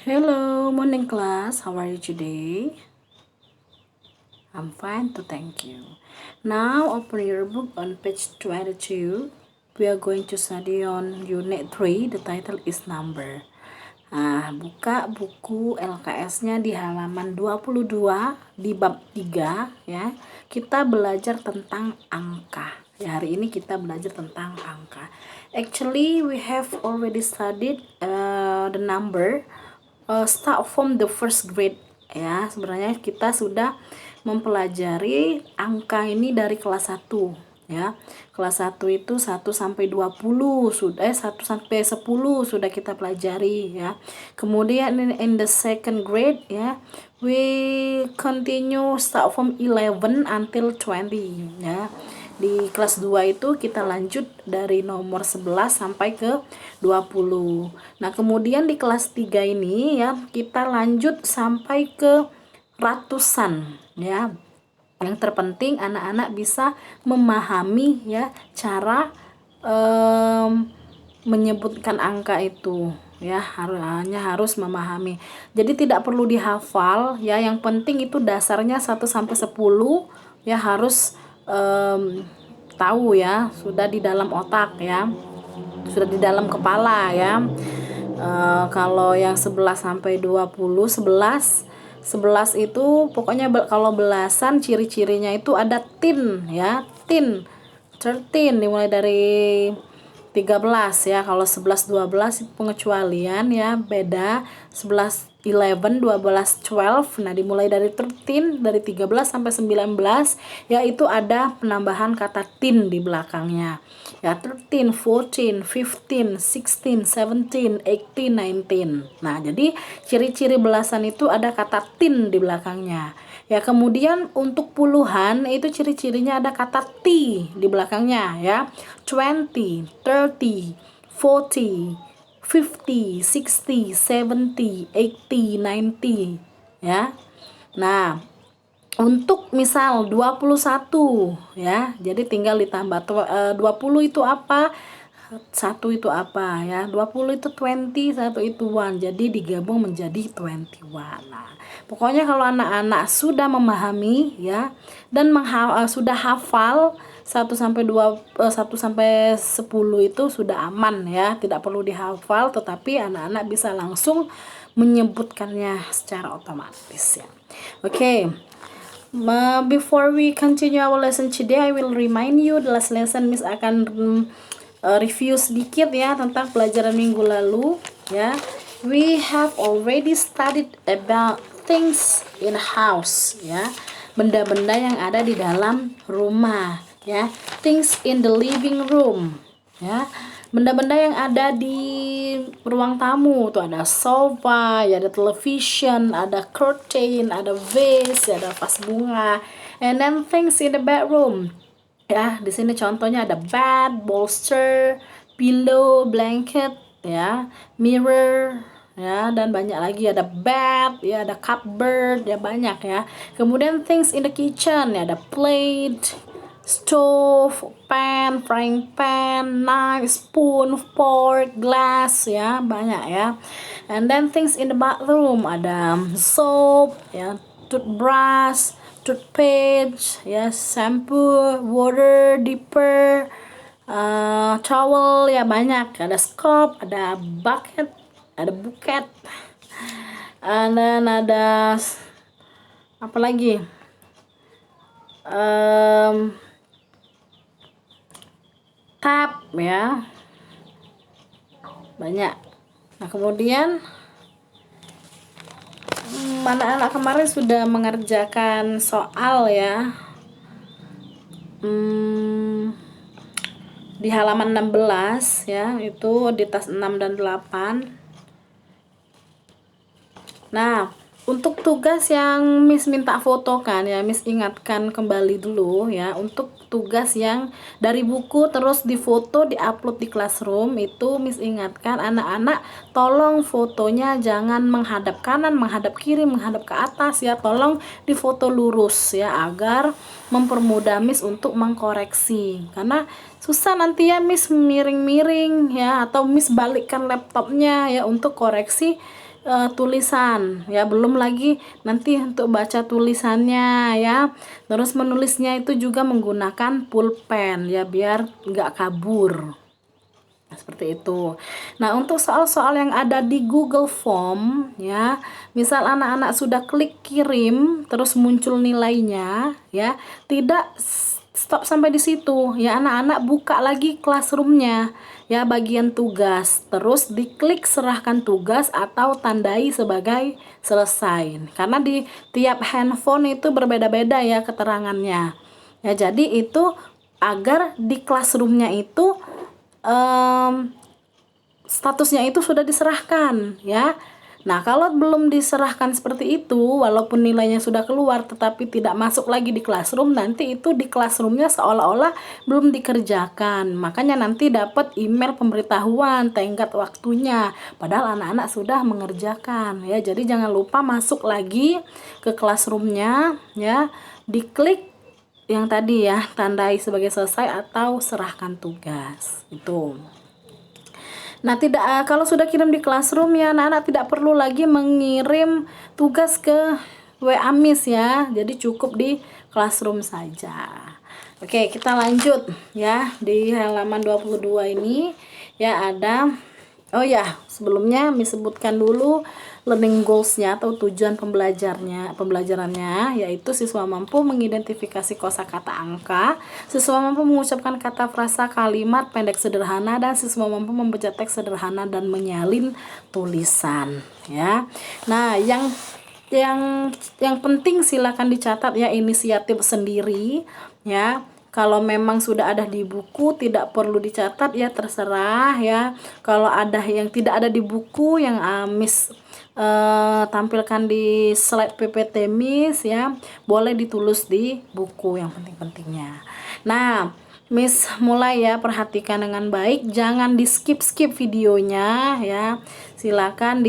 Hello, morning class. How are you today? I'm fine, to thank you. Now open your book on page 22. We are going to study on unit 3. The title is number. Buka buku LKS-nya di halaman 22 di bab 3 ya. Kita belajar tentang angka. Ya, hari ini kita belajar tentang angka. Actually, we have already studied the number start from the first grade ya. Sebenarnya kita sudah mempelajari angka ini dari kelas 1 ya. Kelas 1 itu 1 sampai 20 sudah 1 sampai 10 sudah kita pelajari ya. Kemudian in the second grade ya, we continue start from 11 until 20 ya. Di kelas 2 itu kita lanjut dari nomor 11 sampai ke 20. Nah, kemudian di kelas 3 ini ya, kita lanjut sampai ke ratusan ya. Yang terpenting anak-anak bisa memahami ya cara menyebutkan angka itu ya, hanya harus memahami. Jadi tidak perlu dihafal ya, yang penting itu dasarnya 1 sampai 10 ya, harus tahu ya, sudah di dalam otak ya, sudah di dalam kepala ya. Kalau yang 11 sampai 20, 11 itu pokoknya kalau belasan ciri-cirinya itu ada tin ya, tin 13 dimulai dari 13 ya. Kalau 11 12 pengecualian ya, beda. 11 11 12 12. Nah, dimulai dari 13 dari 13 sampai 19 yaitu ada penambahan kata tin di belakangnya. Ya, 13, 14, 15, 16, 17, 18, 19. Nah, jadi ciri-ciri belasan itu ada kata tin di belakangnya. Ya, kemudian untuk puluhan itu ciri-cirinya ada kata T di belakangnya ya. 20, 30, 40, 50, 60, 70, 80, 90 ya. Nah, untuk misal 21 ya, jadi tinggal ditambah 20 itu apa? 1 itu apa ya? 20 itu 20, 1 itu 1. Jadi digabung menjadi 21. Nah, pokoknya kalau anak-anak sudah memahami ya dan sudah hafal 1 sampai 1 sampai 10 itu sudah aman ya, tidak perlu dihafal, tetapi anak-anak bisa langsung menyebutkannya secara otomatis ya. Oke. Before we continue our lesson today, I will remind you the last lesson Miss akan review sedikit ya tentang pelajaran minggu lalu ya. We have already studied about things in a house ya, benda-benda yang ada di dalam rumah ya. Things in the living room ya, benda-benda yang ada di ruang tamu tuh ada sofa ya, ada television, ada curtain, ada vase, ada vas bunga. And then things in the bedroom ya, di sini contohnya ada bed, bolster, pillow, blanket ya, mirror ya, dan banyak lagi, ada bed ya, ada cupboard ya, banyak ya. Kemudian things in the kitchen ya, ada plate, stove, pan, frying pan, knife, spoon, fork, glass ya, banyak ya. And then things in the bathroom ada soap ya, toothbrush, toothpaste ya, shampoo, water dipper, towel ya, banyak. Ada scoop, ada bucket, ada bucket, and then ada apa lagi, tap ya, banyak. Nah, kemudian anak-anak kemarin sudah mengerjakan soal ya, di halaman 16 ya, itu di tas 6 dan 8. Nah, untuk tugas yang Miss minta fotokan ya, Miss ingatkan kembali dulu ya, untuk tugas yang dari buku terus difoto diupload di classroom itu Miss ingatkan anak-anak tolong fotonya jangan menghadap kanan, menghadap kiri, menghadap ke atas ya, tolong difoto lurus ya, agar mempermudah Miss untuk mengkoreksi, karena susah nanti ya Miss miring-miring ya, atau Miss balikkan laptopnya ya untuk koreksi tulisan ya, belum lagi nanti untuk baca tulisannya ya. Terus menulisnya itu juga menggunakan pulpen ya, biar nggak kabur. Nah, seperti itu. Nah, untuk soal-soal yang ada di Google Form ya, misal anak-anak sudah klik kirim terus muncul nilainya ya, tidak stop sampai di situ ya, anak-anak buka lagi classroomnya ya, bagian tugas, terus diklik serahkan tugas atau tandai sebagai selesai, karena di tiap handphone itu berbeda-beda ya keterangannya ya. Jadi itu agar di classroomnya itu statusnya itu sudah diserahkan ya. Nah, kalau belum diserahkan seperti itu, walaupun nilainya sudah keluar tetapi tidak masuk lagi di classroom, nanti itu di classroomnya seolah-olah belum dikerjakan. Makanya nanti dapat email pemberitahuan tenggat waktunya, padahal anak-anak sudah mengerjakan ya. Jadi jangan lupa masuk lagi ke classroomnya ya, diklik yang tadi ya, tandai sebagai selesai atau serahkan tugas itu. Nah, tidak kalau sudah kirim di classroom ya, anak-anak tidak perlu lagi mengirim tugas ke WA Miss ya. Jadi cukup di classroom saja. Oke, kita lanjut ya, di halaman 22 ini ya ada, oh ya, sebelumnya Miss sebutkan dulu learning goals-nya atau tujuan pembelajarannya, yaitu siswa mampu mengidentifikasi kosakata angka, siswa mampu mengucapkan kata frasa kalimat pendek sederhana, dan siswa mampu membaca teks sederhana dan menyalin tulisan ya. Nah, yang penting silakan dicatat ya, inisiatif sendiri ya. Kalau memang sudah ada di buku tidak perlu dicatat ya, terserah ya. Kalau ada yang tidak ada di buku yang Miss tampilkan di slide PPT Miss ya, boleh ditulis di buku yang penting-pentingnya. Nah, Miss mulai ya, perhatikan dengan baik, jangan di skip videonya ya, silakan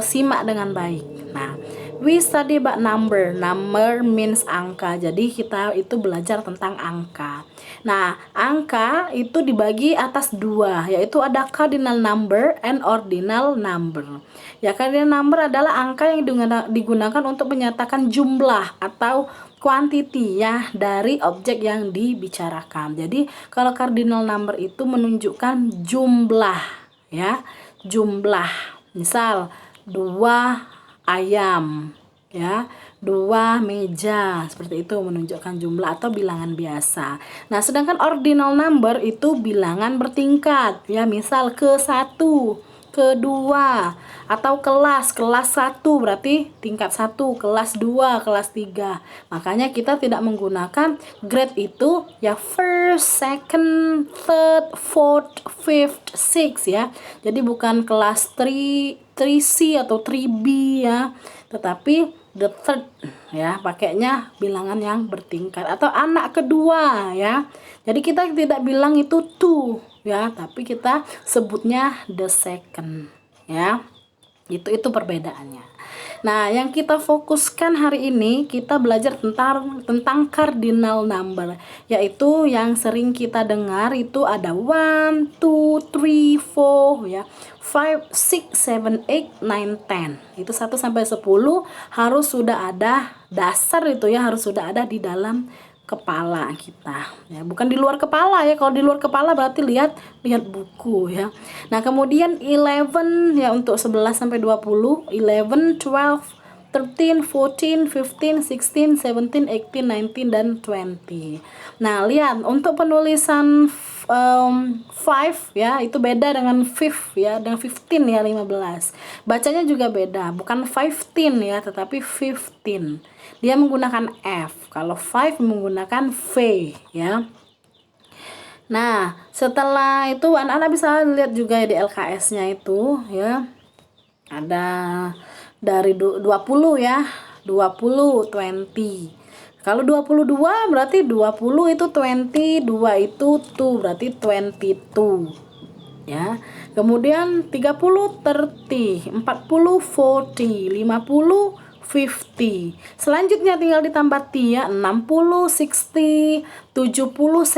simak dengan baik. Nah, we study about number. Number means angka. Jadi kita itu belajar tentang angka. Nah, angka itu dibagi atas dua, yaitu ada cardinal number and ordinal number. Ya, cardinal number adalah angka yang digunakan untuk menyatakan jumlah atau quantity ya dari objek yang dibicarakan. Jadi kalau cardinal number itu menunjukkan jumlah ya, jumlah. Misal 2 ayam ya, 2 meja, seperti itu menunjukkan jumlah atau bilangan biasa. Nah, sedangkan ordinal number itu bilangan bertingkat ya, misal ke-1, ke-2, atau kelas 1 berarti tingkat 1, kelas 2, kelas 3. Makanya kita tidak menggunakan grade itu ya first, second, third, fourth, fifth, sixth ya. Jadi bukan kelas 3C atau 3B ya, tetapi the third ya, pakainya bilangan yang bertingkat, atau anak kedua ya. Jadi kita tidak bilang itu two ya, tapi kita sebutnya the second ya. Itu perbedaannya. Nah, yang kita fokuskan hari ini kita belajar tentang cardinal number, yaitu yang sering kita dengar itu ada 1, 2, 3, 4 ya, 5, 6, 7, 8, 9, 10. Itu 1 sampai 10 harus sudah ada dasar itu ya, harus sudah ada di dalam kepala kita ya, bukan di luar kepala ya. Kalau di luar kepala berarti lihat buku ya. Nah, kemudian 11 ya untuk 11 sampai 20, 11, 12, 13, 14, 15, 16, 17, 18, 19 dan 20. Nah, lihat untuk penulisan 5 ya, itu beda dengan 5 ya, dengan 15 ya, 15. Bacanya juga beda, bukan 15 ya, tetapi 15. Dia menggunakan F, kalau 5 menggunakan V ya. Nah, setelah itu anak-anak bisa lihat juga ya di LKS-nya itu ya. Ada dari 20 ya, 20, 20. Kalau 22 berarti 20 itu 20, 2 itu 2 berarti 22 ya. Kemudian 30, 30, 40, 40, 50, 50. Selanjutnya tinggal ditambah T ya, 60, 60, 70, 70,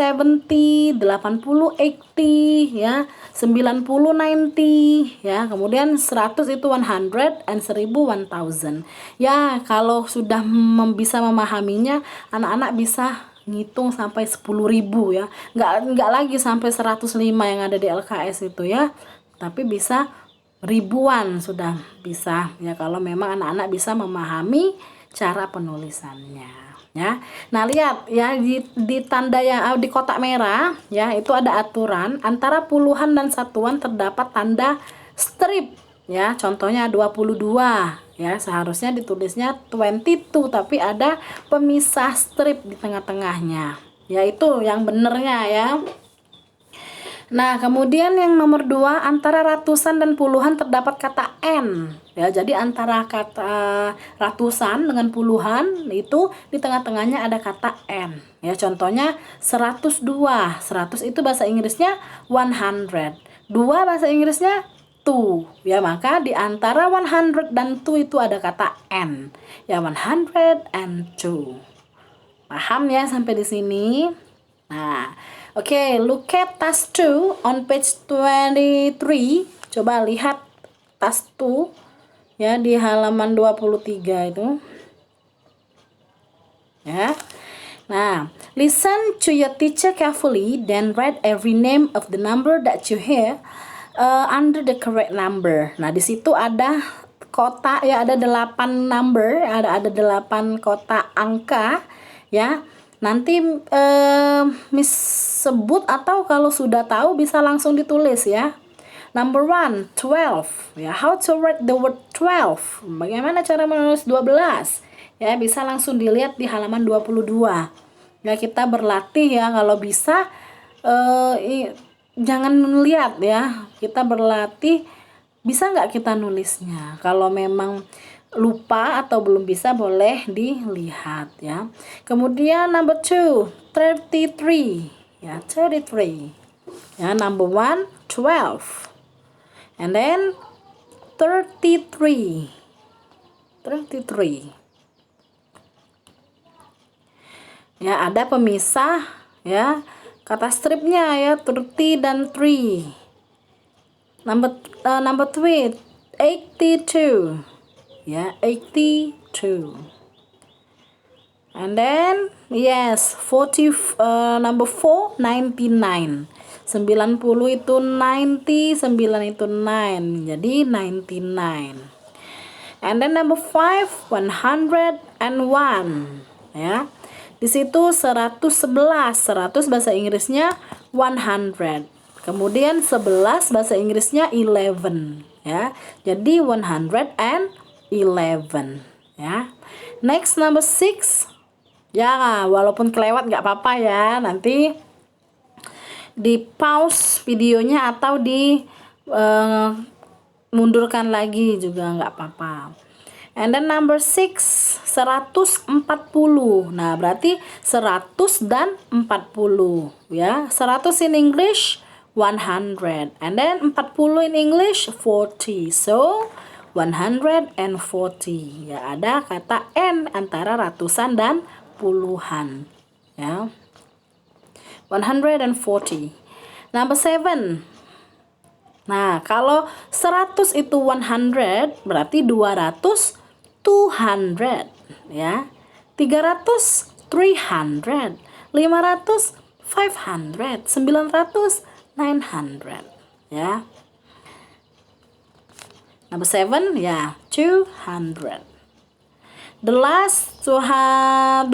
80, 80 ya, 90, 90 ya. Kemudian 100 itu 100 and 1000 1000. Ya, kalau sudah bisa memahaminya, anak-anak bisa ngitung sampai 10.000 ya. Nggak lagi sampai 105 yang ada di LKS itu ya. Tapi bisa ribuan sudah bisa ya, kalau memang anak-anak bisa memahami cara penulisannya ya. Nah, lihat ya di tanda yang di kotak merah ya, itu ada aturan antara puluhan dan satuan terdapat tanda strip ya. Contohnya 22 ya, seharusnya ditulisnya 22 tapi ada pemisah strip di tengah-tengahnya. Ya, itu yang benernya ya. Nah, kemudian yang nomor 2, antara ratusan dan puluhan terdapat kata N. Ya, jadi antara kata ratusan dengan puluhan itu di tengah-tengahnya ada kata N. Ya, contohnya 102. 100 itu bahasa Inggrisnya 100. 2 bahasa Inggrisnya 2. Ya, maka di antara 100 dan 2 itu ada kata N. Ya, 102. Paham ya sampai di sini? Nah, oke, look at task 2 on page 23. Coba lihat task 2 ya di halaman 23 itu. Ya. Nah, listen to your teacher carefully, then write every name of the number that you hear under the correct number. Nah, di situ ada kotak ya, ada 8 number, ada 8 kotak angka ya. Nanti Miss sebut, atau kalau sudah tahu bisa langsung ditulis ya. Number 1, 12 ya. How to write the word 12? Bagaimana cara menulis 12? Ya, bisa langsung dilihat di halaman 22. Ya, kita berlatih ya, kalau bisa jangan lihat ya. Kita berlatih, bisa nggak kita nulisnya. Kalau memang lupa atau belum bisa, boleh dilihat ya. Kemudian number 2, 33 ya, 33 ya. Number 1, 12, and then 33 ya. Ada pemisah ya, kata stripnya ya, 30 dan 3. Number 3, 82 ya, 82. And then yes, 40 number 4, 99. 90 itu 90, 9 itu 9. Jadi 99. And then number 5, 101 ya. Di situ 111. 100 bahasa Inggrisnya 100. Kemudian 11 bahasa Inggrisnya 11 ya. Jadi 111 ya. Next number 6 ya, walaupun kelewat nggak apa-apa ya, nanti di pause videonya atau di mundurkan lagi juga nggak apa-apa. And then number 6, 140. Nah, berarti 100 dan 40 ya. 100 in English 100, and then 40 in English 40. So 140 ya, ada kata N antara ratusan dan puluhan ya. 140. Number 7. Nah, kalau 100 itu 100, berarti 200 200 ya. 300 300, 500 500, 900 900 ya. Number 7 ya, 200. The last 202.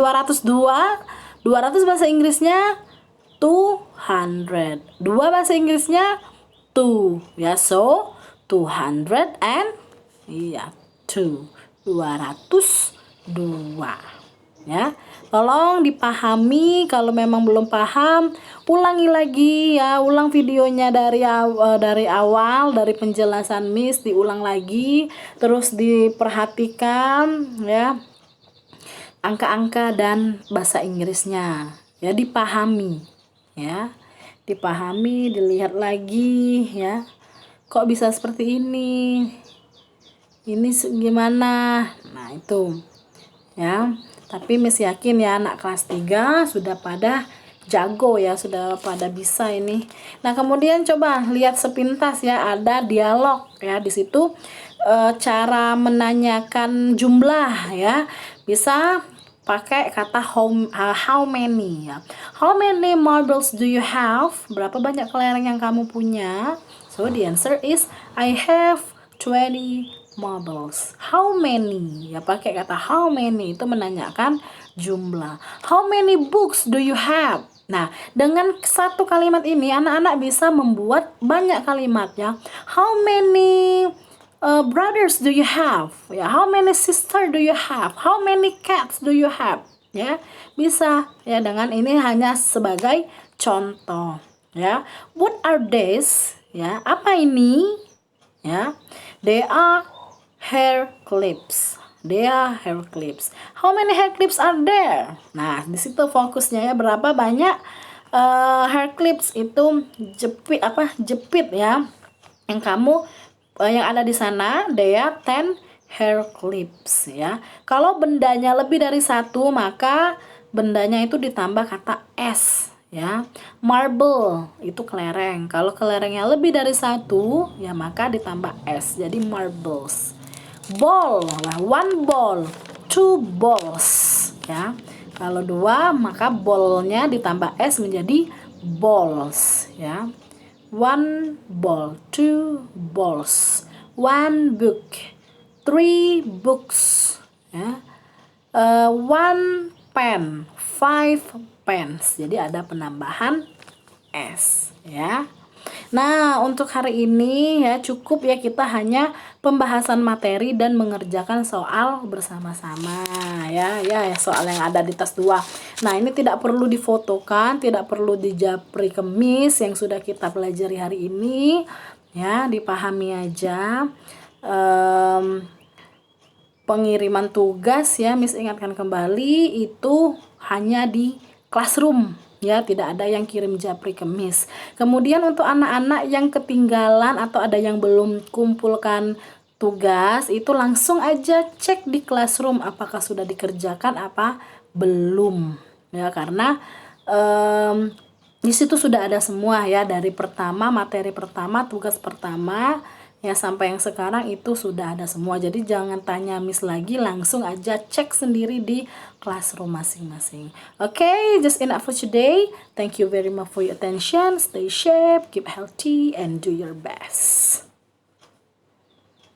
200 bahasa Inggrisnya 200. 2 bahasa Inggrisnya 2 ya. So 200 and iya 2. 202 ya. Tolong dipahami, kalau memang belum paham ulangi lagi ya, ulang videonya dari awal, dari penjelasan Miss diulang lagi, terus diperhatikan ya angka-angka dan bahasa Inggrisnya ya, dipahami ya, dipahami, dilihat lagi ya, kok bisa seperti ini gimana. Nah, Nah, itu ya. Tapi Miss yakin ya anak kelas 3 sudah pada jago ya, sudah pada bisa ini. Nah, kemudian coba lihat sepintas ya, ada dialog ya di situ, cara menanyakan jumlah ya. Bisa pakai kata how many ya. How many marbles do you have? Berapa banyak kelereng yang kamu punya? So the answer is I have 20 marbles. How many? Ya pakai kata how many itu menanyakan jumlah. How many books do you have? Nah, dengan satu kalimat ini anak-anak bisa membuat banyak kalimat ya. How many brothers do you have? Ya, how many sister do you have? How many cats do you have? Ya, bisa ya dengan ini hanya sebagai contoh ya. What are these? Ya, apa ini? Ya, they are hair clips. They are hair clips. How many hair clips are there? Nah, di situ fokusnya ya, berapa banyak hair clips itu jepit ya yang kamu yang ada di sana. They are 10 hair clips ya. Kalau bendanya lebih dari satu, maka bendanya itu ditambah kata s ya. Marble itu kelereng. Kalau kelerengnya lebih dari satu, ya maka ditambah s. Jadi marbles. Ball lah, one ball, two balls ya. Kalau dua, maka ballnya ditambah s menjadi balls ya. One ball, two balls, one book, three books ya. One pen, five pens. Jadi ada penambahan s ya. Nah, untuk hari ini ya cukup ya, kita hanya pembahasan materi dan mengerjakan soal bersama-sama ya. Ya, soal yang ada di tas 2. Nah, ini tidak perlu difotokan, tidak perlu dijapri kemis yang sudah kita pelajari hari ini ya, dipahami aja. Pengiriman tugas ya, Miss ingatkan kembali itu hanya di classroom ya, tidak ada yang kirim japri kemis. Kemudian untuk anak-anak yang ketinggalan atau ada yang belum kumpulkan tugas, itu langsung aja cek di classroom apakah sudah dikerjakan apa belum ya, karena di situ sudah ada semua ya, dari pertama, materi pertama, tugas pertama ya sampai yang sekarang itu sudah ada semua. Jadi jangan tanya Miss lagi, langsung aja cek sendiri di classroom masing-masing. Okay, just enough for today. Thank you very much for your attention. Stay safe, keep healthy, and do your best.